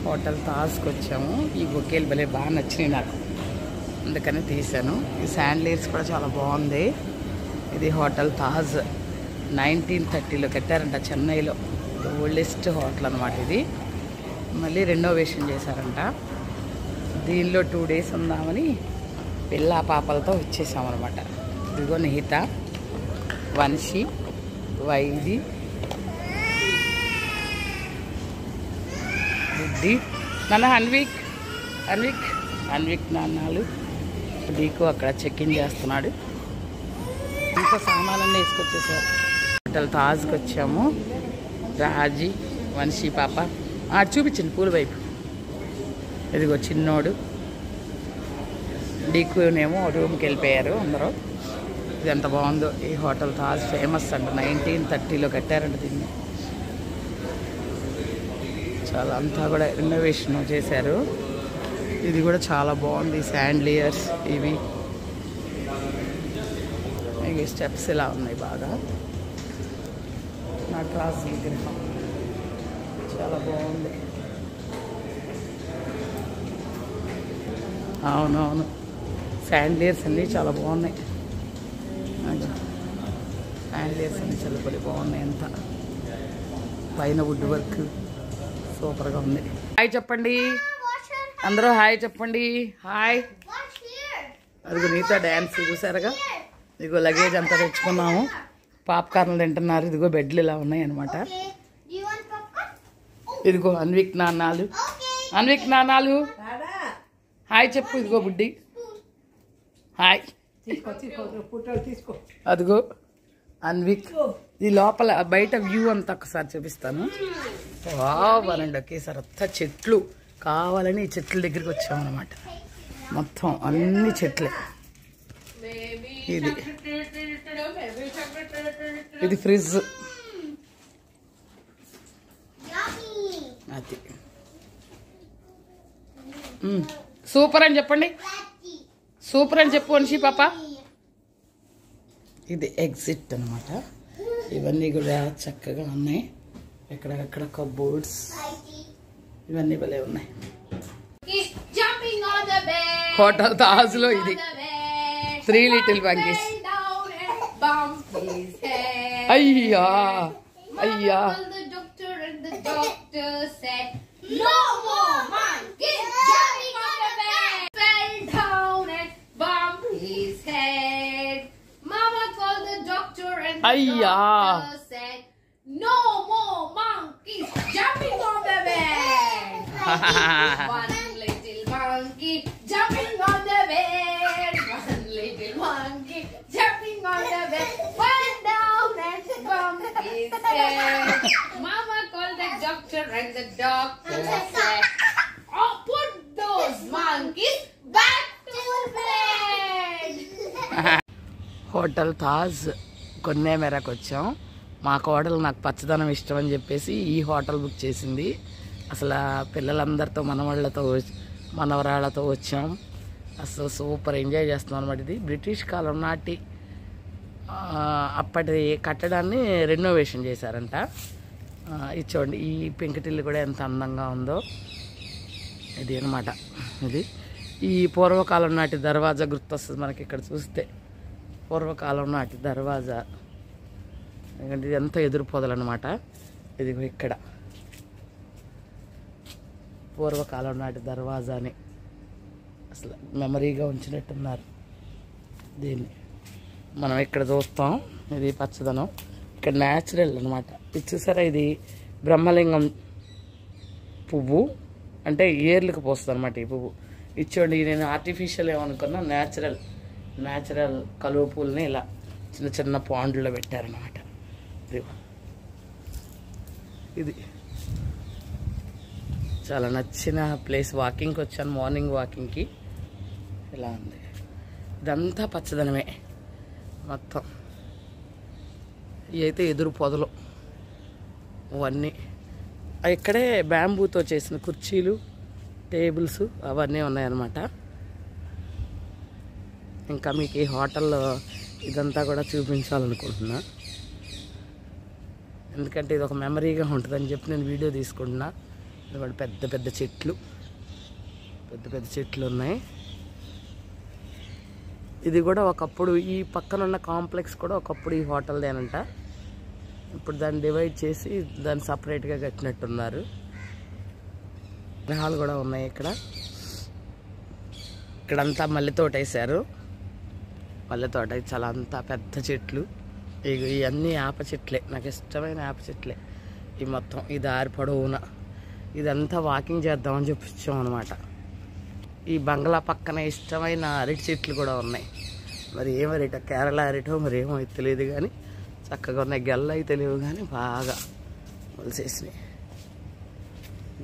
Hotel తాజ్కి వచ్చాము. ఈ బొకేలు భలే బాగా నచ్చినాయి నాకు, అందుకని తీసాను. ఈ శాండ్లీర్స్ కూడా చాలా బాగుంది. ఇది హోటల్ తాజ్ 1930లో కట్టారంట చెన్నైలో. ఓల్డెస్ట్ హోటల్ అనమాట ఇది. మళ్ళీ రెనోవేషన్ చేశారంట. దీనిలో 2 days ఉందామని పిల్ల పాపలతో వచ్చేసామన్నమాట. ఇదిగో నిహిత, వంశీ, వైది, బుద్ధి, నాన్న అన్విక్ అన్విక్ అన్విక్ నాన్నలు. డీకు అక్కడ చెక్-ఇన్ చేస్తున్నాడు. ఇంకా సామాన్లన్నీ వేసుకొచ్చేసారు. హోటల్ తాజ్కి వచ్చాము. రాజీ, వంశీ పాప చూపించండి పూల వైపు. ఇదిగో చిన్నోడు, డీకునేమో రూమ్కి వెళ్ళిపోయారు అందరూ. ఇది ఎంత బాగుందో ఈ హోటల్ తాజ్. ఫేమస్ అంట, 1930లో కట్టారంట దీన్ని. చాలా అంతా కూడా రెనోవేషన్ చేశారు. ఇది కూడా చాలా బాగుంది. శాండ్లియర్స్ ఇవి స్టెప్స్ ఇలా ఉన్నాయి బాగా. నటరాజ్ విగ్రహం చాలా బాగుంది. అవునవును, శాండ్లియర్స్ అన్నీ చాలా బాగున్నాయి. శాండ్లియర్స్ అన్నీ చాలా బాగున్నాయి. అంతా పైన వుడ్ వర్క్ సూపర్గా ఉంది. హాయ్ చెప్పండి అందరూ, హాయ్ చెప్పండి. హాయ్. అదిగో నీతో డ్యాన్స్ చూసారుగా. ఇదిగో లగేజ్ అంతా తెచ్చుకున్నాము. పాప్కార్న్లు తింటున్నారు. ఇదిగో బెడ్లు ఇలా ఉన్నాయి అన్నమాట. ఇదిగో అన్విక్ నాన్నాలు, అన్విక్ నాన్నాలు హాయ్ చెప్పు. ఇదిగో బుడ్డి హాయ్. అదిగో అన్విక్. ఈ లోపల బయట వ్యూ అంతా ఒకసారి చూపిస్తాను. వారండి ఒకేసారి అంతా చెట్లు. కావాలని ఈ చెట్ల దగ్గరికి వచ్చామన్నమాట. మొత్తం అన్ని చెట్లే. ఇది ఫ్రిడ్జ్. అది సూపర్ అని చెప్పండి. సూపర్ అని చెప్పు వంశీ పాప. ఇది ఎగ్జిట్ అనమాట. ఇవన్నీ కూడా చక్కగా ఉన్నాయి. ఎక్కడెక్కడ కబోర్డ్స్ ఇవన్నీ భలే ఉన్నాయి. హోటల్ తాజ్లో ఇది 3 little monkeys. అయ్యా అయ్యా. అయ్యా. No more monkeys jumping on the bed. One little monkey jumping on the bed. One little monkey jumping on the bed. Fell down and bumped his head. Mama called the doctor and the doctor said, "Oh, put those monkeys back to bed." Hotel Taj కొన్నేమేరకు వచ్చాం. మా కోడలు నాకు పచ్చదనం ఇష్టం అని చెప్పేసి ఈ హోటల్ బుక్ చేసింది. అసలు పిల్లలందరితో మనవాళ్ళతో మనవరాళ్ళతో వచ్చాం. అసలు సూపర్ ఎంజాయ్ చేస్తున్నాం అనమాట. ఇది బ్రిటిష్ కాలం నాటి అప్పటి కట్టడాన్ని రెనోవేషన్ చేశారంట. ఇది చూడండి, ఈ పెంకుటిల్లు కూడా ఎంత అందంగా ఉందో. ఇది అనమాట. ఇది ఈ పూర్వకాలం నాటి దర్వాజా గుర్తొస్తుంది మనకి ఇక్కడ చూస్తే. పూర్వకాలం నాటి దర్వాజా. ఎందుకంటే ఇది ఎంత ఎదురు పొదలు అనమాట. ఇదిగో ఇక్కడ పూర్వకాలం నాటి దర్వాజాని అసలు మెమరీగా ఉంచినట్టున్నారు దీన్ని. మనం ఇక్కడ చూస్తాం. ఇది పచ్చదనం. ఇక్కడ న్యాచురల్ అనమాట. ఇది చూసారా, ఇది బ్రహ్మలింగం పువ్వు, అంటే ఏర్లకు పోస్తుంది అనమాట ఈ పువ్వు. ఇచ్చోండి, నేను ఆర్టిఫిషియల్ ఏమనుకున్నా, న్యాచురల్ కలువ పూలని ఇలా చిన్న చిన్న పాండ్లో పెట్టారనమాట. ఇది చాలా నచ్చిన ప్లేస్. వాకింగ్కి వచ్చాను, మార్నింగ్ వాకింగ్కి. ఇలా ఉంది. ఇదంతా పచ్చదనమే మొత్తం. ఇవి అయితే ఎదురు పొదలు అవన్నీ. ఇక్కడే బ్యాంబూతో చేసిన కుర్చీలు, టేబుల్స్ అవన్నీ ఉన్నాయన్నమాట. ఇంకా మీకు ఈ హోటల్లో ఇదంతా కూడా చూపించాలనుకుంటున్నా. ఎందుకంటే ఇది ఒక మెమరీగా ఉంటుందని చెప్పి నేను వీడియో తీసుకుంటున్నా. ఇది కూడా పెద్ద పెద్ద చెట్లు, పెద్ద పెద్ద చెట్లు ఉన్నాయి. ఇది కూడా ఒకప్పుడు ఈ పక్కన ఉన్న కాంప్లెక్స్ కూడా ఒకప్పుడు ఈ హోటల్దేనంట. ఇప్పుడు దాన్ని డివైడ్ చేసి దాన్ని సపరేట్గా కట్టినట్టున్నారు. గ్రహాలు కూడా ఉన్నాయి ఇక్కడ. ఇక్కడంతా మల్లె తోట వేశారు. మల్లె తోట చాలా అంతా పెద్ద చెట్లు. ఇవన్నీ ఆప చెట్లే, నాకు ఇష్టమైన ఆప చెట్లే. ఈ మొత్తం ఈ దారి పొడవున ఇదంతా వాకింగ్ చేద్దామని చెప్పిచ్చాం అనమాట. ఈ బంగ్లా పక్కన ఇష్టమైన అరటి చెట్లు కూడా ఉన్నాయి. మరి ఏం అరిటో, కేరళ అరిటో మరి ఏమో తెలియదు, కానీ చక్కగా ఉన్నాయి. గెల్ల అయి తెలియదు కానీ బాగా మొలిసేసినాయి.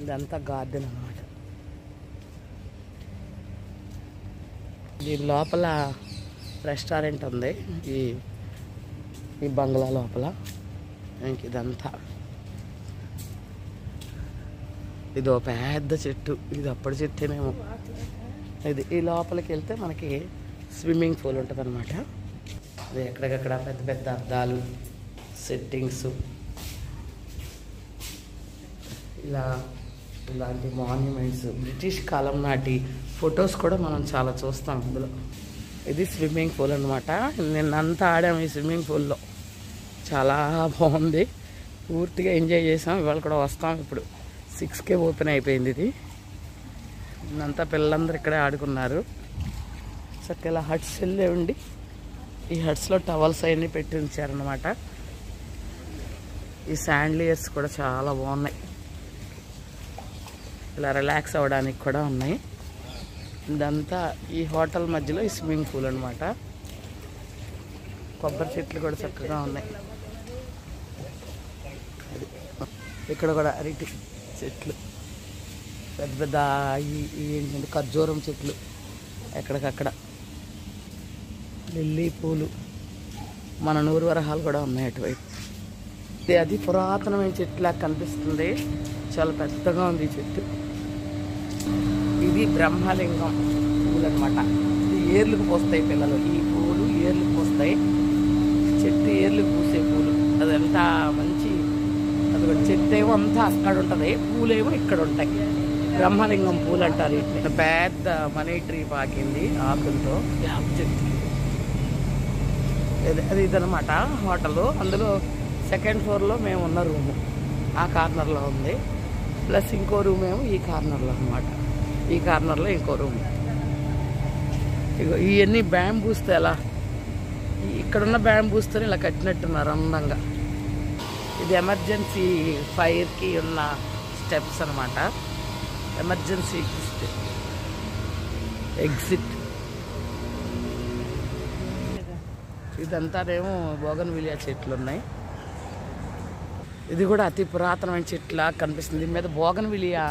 ఇదంతా గార్డెన్ అన్నమాట. దీని లోపల రెస్టారెంట్ ఉంది, ఈ బంగ్లా లోపల. ఇంక ఇదంతా ఇది ఒక పెద్ద చెట్టు, ఇది అప్పటి చెట్టేనేమో. ఇది ఈ లోపలికి వెళ్తే మనకి స్విమ్మింగ్ పూల్ ఉంటుంది అనమాట. అది ఎక్కడికక్కడ పెద్ద పెద్ద అద్దాలు, సెట్టింగ్స్, ఇలాంటి మాన్యుమెంట్స్, బ్రిటిష్ కాలం నాటి ఫొటోస్ కూడా మనం చాలా చూస్తాం ఇందులో. ఇది స్విమ్మింగ్ పూల్ అనమాట. నిన్నంతా ఆడాము ఈ స్విమ్మింగ్ పూల్లో, చాలా బాగుంది. పూర్తిగా ఎంజాయ్ చేసాం. ఇవాళ కూడా వస్తాం. ఇప్పుడు 6కే ఓపెన్ అయిపోయింది ఇది. నిన్నంతా పిల్లలందరూ ఇక్కడే ఆడుకున్నారు. చక్కగా ఇలా హట్స్ వెళ్ళే ఉండి ఈ హట్స్లో టవల్స్ అవన్నీ పెట్టి ఉంచారనమాట. ఈ శాండ్లియర్స్ కూడా చాలా బాగున్నాయి. ఇలా రిలాక్స్ అవ్వడానికి కూడా ఉన్నాయి. ఇదంతా ఈ హోటల్ మధ్యలో ఈ స్విమ్మింగ్ పూల్ అనమాట. కొబ్బరి చెట్లు కూడా చక్కగా ఉన్నాయి. ఇక్కడ కూడా అరటి చెట్లు, పెద్ద పెద్ద ఏంటంటే ఖర్జూరం చెట్లు, ఎక్కడికక్కడ లిల్లీ పూలు, మన నూరు వరహాలు కూడా ఉన్నాయి అటువైపు. అది పురాతనమైన చెట్టులా కనిపిస్తుంది. చాలా పెద్దగా ఉంది ఈ చెట్టు. ఇది బ్రహ్మలింగం పూలు అనమాట. ఇది ఏర్లకు పోస్తాయి పిల్లలు. ఈ పూలు ఏర్లకు పోస్తాయి. చెట్టు ఏర్లకు పూసే పూలు. అదంతా మంచి, అది చెట్టు ఏమో అంతా అక్కడ ఉంటుంది, పూలేమో ఇక్కడ ఉంటాయి. బ్రహ్మలింగం పూలు అంటారు వీటిని. పెద్ద మనీ ట్రీ పాకింది ఆకులతో. చెట్టు అది ఇదనమాట హోటలు. అందులో సెకండ్ ఫ్లోర్లో మేము ఉన్న రూము ఆ కార్నర్లో ఉంది. ప్లస్ ఇంకో రూమ్ ఏమో ఈ కార్నర్లో అనమాట. ఈ కార్నర్లో ఇంకో రూమ్. ఇగో ఇవన్నీ బ్యాంబూస్తో ఎలా ఇక్కడున్న బ్యాంబూస్తో ఇలా కట్టినట్టున్నారు అందంగా. ఇది ఎమర్జెన్సీ ఫైర్కి ఉన్న స్టెప్స్ అనమాట. Emergency exit. ఇదంతానేమో బోగన్విలియా చెట్లు ఉన్నాయి. ఇది కూడా అతి పురాతనమైన చెట్లా కనిపిస్తుంది. దీని మీద బోగన్విలియా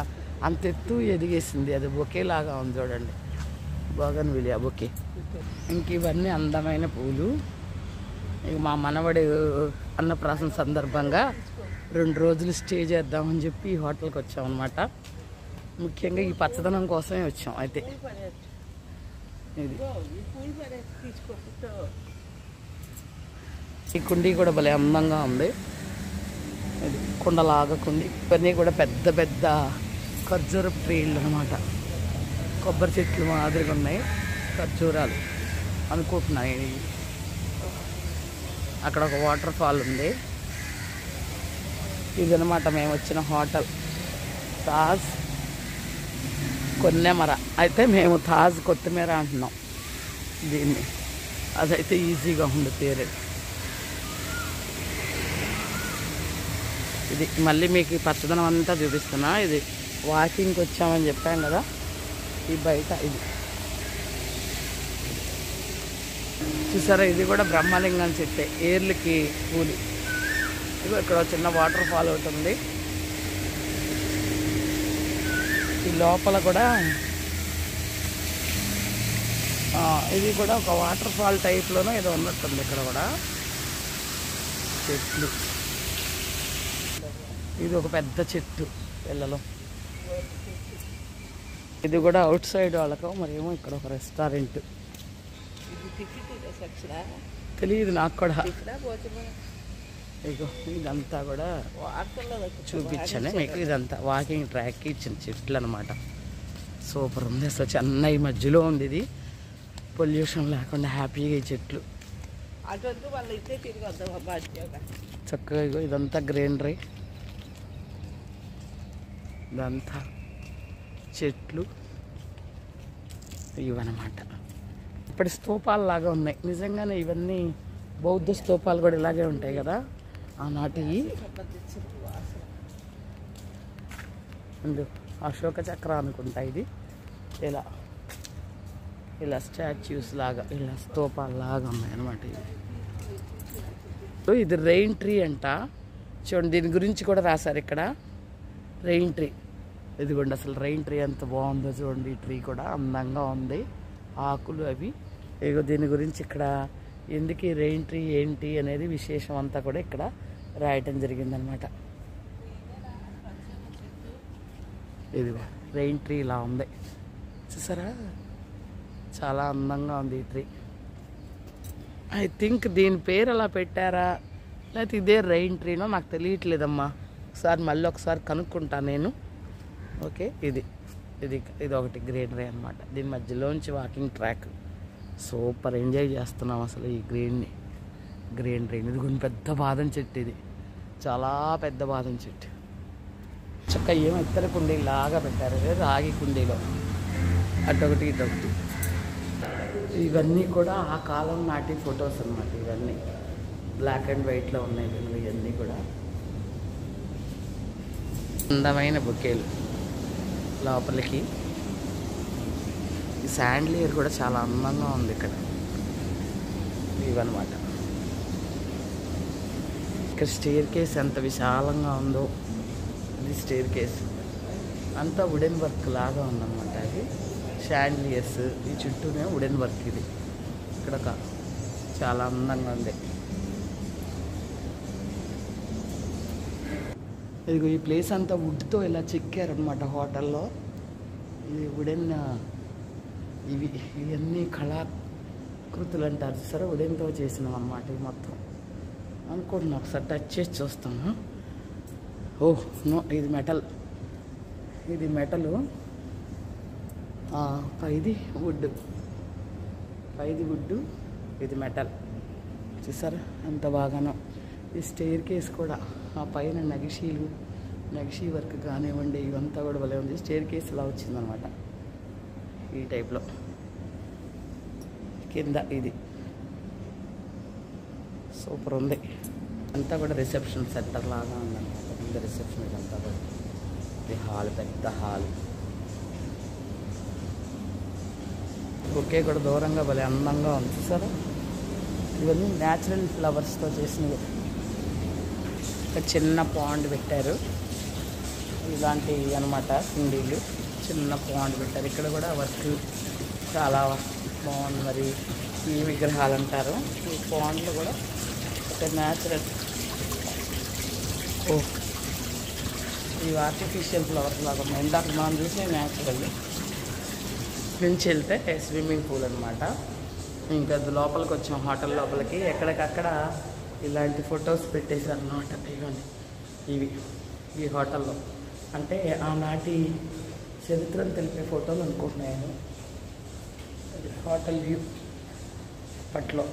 అంత ఎత్తు ఎదిగేసింది. అది బొకేలాగా ఉంది చూడండి, బోగన్విలియా బొకే. ఇంక ఇవన్నీ అందమైన పూలు. ఇక మా మనవడి అన్నప్రాసన సందర్భంగా 2 రోజులు స్టే చేద్దామని చెప్పి ఈ హోటల్కి వచ్చామన్నమాట. ముఖ్యంగా ఈ పచ్చదనం కోసమే వచ్చాం. అయితే ఇది ఈ కుండీ కూడా భలే అందంగా ఉంది. ఇది కుండలాగా కుండి. ఇవన్నీ కూడా పెద్ద పెద్ద ఖర్జూరపు ట్రీలు అనమాట. కొబ్బరి చెట్లు మాదిరిగా ఉన్నాయి. ఖర్జూరాలు అనుకుంటున్నాయి. అక్కడ ఒక వాటర్ ఫాల్ ఉంది. ఇదనమాట మేము వచ్చిన హోటల్, తాజ్ కొన్నెమర. అయితే మేము తాజ్ కొత్తిమీర అంటున్నాం దీన్ని. అదైతే ఈజీగా ఉంది పేరు. ఇది మళ్ళీ మీకు ఈ పచ్చదనం అంతా చూపిస్తున్నా. ఇది వాకింగ్కి వచ్చామని చెప్పాం కదా, ఈ బయట ఇది చూసారా. ఇది కూడా బ్రహ్మలింగం చెట్టే, ఏర్లకి పూలు. ఇదిగో ఇక్కడ చిన్న వాటర్ ఫాల్ ఒకటి ఉంది. ఈ లోపల కూడా ఇది కూడా ఒక వాటర్ ఫాల్ టైప్లోనే ఏదో ఉన్నట్టుంది. ఇక్కడ కూడా చెట్లు. ఇది ఒక పెద్ద చెట్టు పిల్లలు. ఇది కూడా అవుట్ సైడ్ వాళ్ళకు. మరేమో ఇక్కడ ఒక రెస్టారెంట్ తెలియదు నాకు కూడా. ఇగో ఇదంతా కూడా చూపించాను మీకు. ఇదంతా వాకింగ్ ట్రాక్కి ఇచ్చిన చెట్లు అనమాట. సూపర్ ఉంది అసలు. చెన్నై మధ్యలో ఉంది ఇది. పొల్యూషన్ లేకుండా హ్యాపీగా ఈ చెట్లు చక్కగా. ఇగో ఇదంతా గ్రీనరీ, ఇదంతా చెట్లు ఇవన్నమాట. ఇప్పటి స్తూపాలు లాగా ఉన్నాయి నిజంగానే. ఇవన్నీ బౌద్ధ స్తూపాలు కూడా ఇలాగే ఉంటాయి కదా ఆనాటి. అశోక చక్ర అనుకుంటా ఇది. ఇలా ఇలా స్టాచ్యూస్ లాగా, ఇలా స్తూపాలు లాగా ఉన్నాయి అన్నమాట. ఇది రెయిన్ ట్రీ అంట. చూడండి దీని గురించి కూడా రాశారు ఇక్కడ, రెయిన్ ట్రీ. ఇదిగోండి అసలు రెయిన్ ట్రీ ఎంత బాగుందో చూడండి. ఈ ట్రీ కూడా అందంగా ఉంది, ఆకులు అవి. ఇగో దీని గురించి ఇక్కడ ఎందుకు ఈ రెయిన్ ట్రీ ఏంటి అనేది విశేషం అంతా కూడా ఇక్కడ రాయటం జరిగిందనమాట. ఇదిగో రెయిన్ ట్రీ ఇలా ఉంది చూసారా, చాలా అందంగా ఉంది ఈ ట్రీ. ఐ థింక్ దీని పేరు అలా పెట్టారా లేకపోతే ఇదే రెయిన్ ట్రీనో నాకు తెలియట్లేదమ్మా. ఒకసారి మళ్ళీ ఒకసారి కనుక్కుంటా నేను. ఓకే, ఇది ఇది ఇది ఒకటి గ్రీనరీ అనమాట. దీని మధ్యలోంచి వాకింగ్ ట్రాక్. సూపర్ ఎంజాయ్ చేస్తున్నాం అసలు ఈ గ్రీనరీ. ఇది కొన్ని పెద్ద బాదం చెట్టు, ఇది చాలా పెద్ద బాదం చెట్టు. చక్క ఏమో ఇత్తడి కుండీ లాగా పెట్టారు, రాగి కుండీలో అటొకటి ఇటొకటి. ఇవన్నీ కూడా ఆ కాలం నాటి ఫొటోస్ అన్నమాట. ఇవన్నీ బ్లాక్ అండ్ వైట్లో ఉన్నాయి ఇవన్నీ కూడా. అందమైన బొకేలు లోపలికి. ఈ శాండ్లియర్ కూడా చాలా అందంగా ఉంది ఇక్కడ. ఇవన్నమాట. ఇక్కడ స్టేర్ కేస్ ఎంత విశాలంగా ఉందో. ఇది స్టేర్ కేస్ అంతా వుడెన్ వర్క్ లాగా ఉందన్నమాట. అది షాండ్లియర్స్, ఈ చుట్టూనే వుడెన్ వర్క్. ఇది ఇక్కడ చాలా అందంగా ఉంది. ఇదిగో ఈ ప్లేస్ అంతా వుడ్తో ఇలా చెక్కారనమాట హోటల్లో. ఇది వుడెన్ ఇవన్నీ కళాకృతులు అంటారు సరే, వుడెన్తో చేసినాం అన్నమాట. ఇది మొత్తం అనుకుంటున్నాం, ఒకసారి టచ్ చేసి చూస్తాము. ఓహ్ నో, ఇది మెటల్. ఇది మెటలు, పైది వుడ్, ఇది మెటల్. చూసారా ఎంత బాగానో. ఈ స్టేర్ కేస్ కూడా ఆ పైన నగిషీ వర్క్ కానివ్వండి, ఇవంతా కూడా భలే ఉంది. స్టేర్ కేస్ ఇలా వచ్చిందనమాట ఈ టైప్లో. కింద ఇది సూపర్ ఉంది. అంతా కూడా రిసెప్షన్ సెంటర్ లాగా ఉందన్నమాట. కింద రిసెప్షన్ ఇదంతా కూడా. ఇది హాల్, పెద్ద హాల్. బొకే కూడా దూరంగా భలే అందంగా ఉంది చూసారా. ఇవన్నీ న్యాచురల్ ఫ్లవర్స్తో చేసినవి. ఒక చిన్న పాండ్ పెట్టారు, ఇలాంటివి అనమాట కుండీలు. చిన్న పాండ్ పెట్టారు. ఇక్కడ కూడా వర్క్ చాలా బాగుంది. మరి ఈ విగ్రహాలు అంటారు. ఈ పాండ్లు కూడా ఒక న్యాచురల్. ఇవి ఆర్టిఫిషియల్ ఫ్లవర్స్ లాగా ఉన్నాయి. ఇందాక మనం చూసే న్యాచురల్. నుంచి వెళ్తే స్విమ్మింగ్ పూల్ అనమాట. ఇంకా లోపలికి వచ్చాం, హోటల్ లోపలికి. ఎక్కడికక్కడ ఇలాంటి ఫొటోస్ పెట్టేశారు అన్నమాట. ఇవి ఈ హోటల్లో అంటే ఆనాటి చరిత్రను తెలిపే ఫోటోలు అనుకుంటున్నాను. హోటల్ వ్యూ అప్పట్లో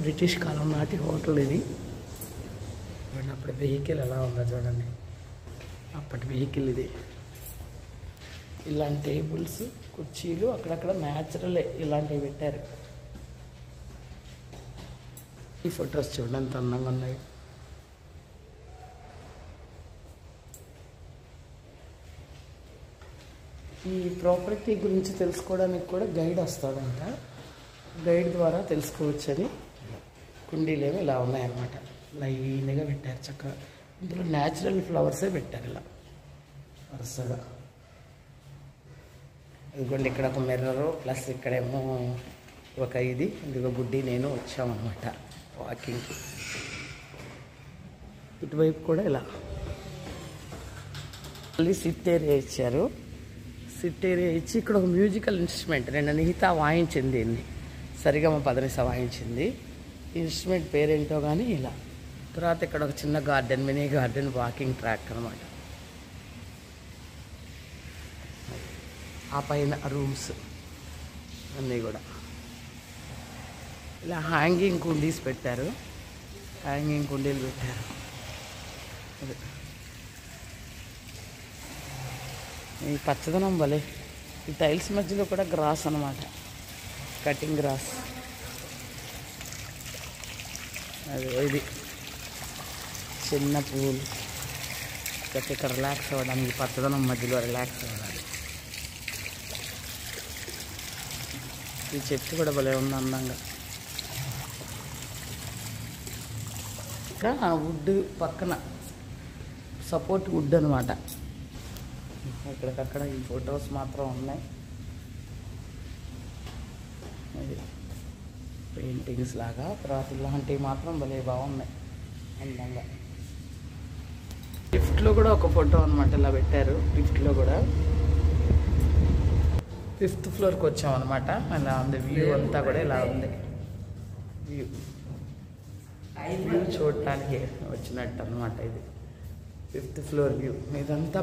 బ్రిటిష్ కాలం నాటి హోటల్ ఇది. అప్పుడు వెహికల్ ఎలా ఉందో చూడండి, అప్పటి వెహికల్ ఇది. ఇలాంటి టేబుల్స్, కుర్చీలు అక్కడక్కడ న్యాచురలే ఇలాంటివి పెట్టారు. ఈ ఫొటోస్ చూడండి ఎంత అందంగా ఉన్నాయి. ఈ ప్రాపర్టీ గురించి తెలుసుకోవడానికి కూడా గైడ్ వస్తాడంట. గైడ్ ద్వారా తెలుసుకోవచ్చని. కుండీలేమో ఇలా ఉన్నాయన్నమాట. లైన్గా పెట్టారు చక్కగా. ఇందులో న్యాచురల్ ఫ్లవర్సే పెట్టారు ఇలా వరుసగా. ఇదిగోండి ఇక్కడ ఒక మిర్రరు, ప్లస్ ఇక్కడేమో ఒక ఇదిగో బుడ్డి నేను వచ్చామన్నమాట వాకింగ్కి. ఇటువైపు కూడా ఇలా మళ్ళీ సిట్ ఏరియా ఇచ్చారు. సిట్ ఏరియా ఇచ్చి ఇక్కడ ఒక మ్యూజికల్ ఇన్స్ట్రుమెంట్, నేను నిహిత వాయించింది దీన్ని. సరిగమ పదనిస వాయించింది. ఇన్స్ట్రుమెంట్ పేరేంటో కానీ ఇలా. తర్వాత ఇక్కడ ఒక చిన్న garden, mini garden, walking track అనమాట. ఆ పైన రూమ్స్ అన్నీ కూడా ఇలా హ్యాంగింగ్ కుండీస్ పెట్టారు. హ్యాంగింగ్ కుండీలు పెట్టారు. అదే ఈ పచ్చదనం భలే. ఈ టైల్స్ మధ్యలో కూడా గ్రాస్ అనమాట, కటింగ్ గ్రాస్. అదే ఇది చిన్న పూలు. ఇక్కడ రిలాక్స్ అవ్వడానికి, పచ్చదనం మధ్యలో రిలాక్స్ అవ్వడానికి. ఈ చెట్టు కూడా భలే ఉంది అందంగా. ఇక్కడ వుడ్ పక్కన సపోర్ట్ వుడ్ అనమాట. ఇక్కడికక్కడ ఈ ఫొటోస్ మాత్రం ఉన్నాయి. అది పెయింటింగ్స్ లాగా. తర్వాత ఇలాంటివి మాత్రం భలే బాగున్నాయి అందంగా. లిఫ్ట్లో కూడా ఒక ఫోటో అనమాట ఇలా పెట్టారు. లిఫ్ట్లో కూడా 5th ఫ్లోర్కి వచ్చాం అనమాట. ఇలా ఉంది వ్యూ అంతా కూడా ఇలా ఉంది. వ్యూ చూడటానికి వచ్చినట్టు అనమాట. ఇది 5th ఫ్లోర్ వ్యూ. ఇదంతా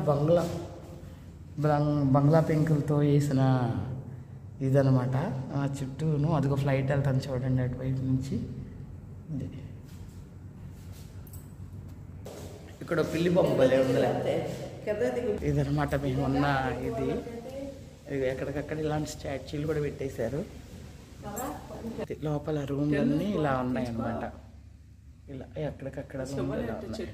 బంగ్లా పెంకులతో వేసిన ఇదనమాట. చుట్టూను అదిగో ఫ్లైట్ వెళ్తాను చూడండి అటువైపు నుంచి. ఇక్కడ పిల్లి బొమ్మ భలే ఉందిలే. ఇదనమాట మేము ఉన్న ఇది. ఎక్కడికక్కడ ఇలాంటి స్టాచ్యూలు కూడా పెట్టేశారు. లోపల రూమ్లన్నీ ఇలా ఉన్నాయన్నమాట. ఇలా ఎక్కడికక్కడ రూమ్లు ఇలా ఉన్నాయి.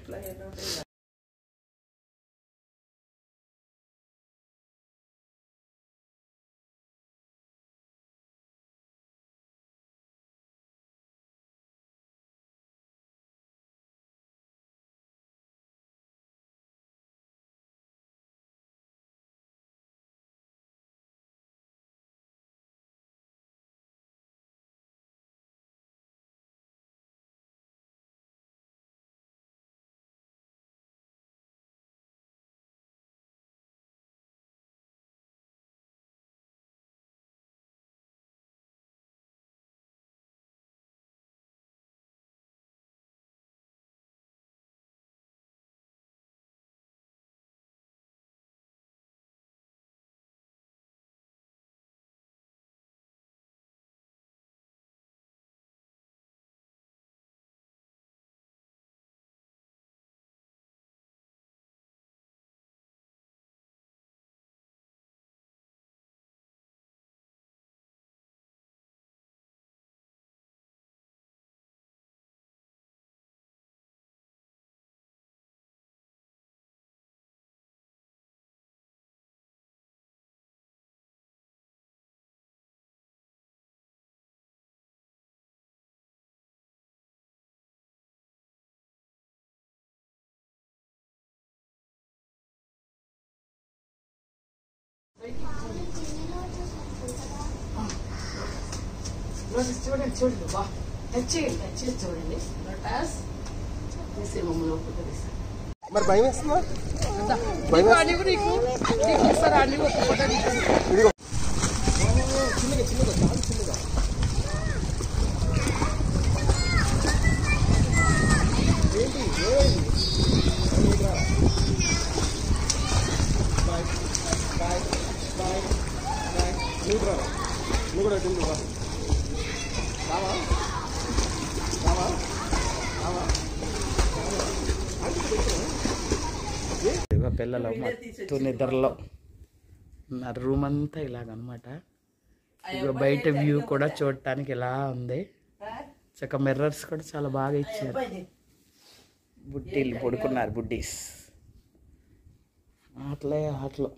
చూడండి చూడండి బా టచ్ చేసి చూడండి. లోటస్ తీసే మమ్మల్ని ఫోటో తీసా. మరి భయం వేస్తుందా? నీకు ఇస్తారా? అన్ని ఒక ఫోటో చిన్నగా చిన్నగా చాలా చిన్నగా. నువ్వు కూడా తిందు రావా రావా రావా. పిల్లలు మొత్తం నిద్రలో నా రూమ్ అంతా ఇలాగనమాట. ఇక బయట వ్యూ కూడా చూడటానికి ఇలా ఉంది. చక్క మిర్రర్స్ కూడా చాలా బాగా ఇచ్చారు. బుడ్డీలు పడుకున్నారు, బుడ్డీస్ ఆటలే ఆటలు.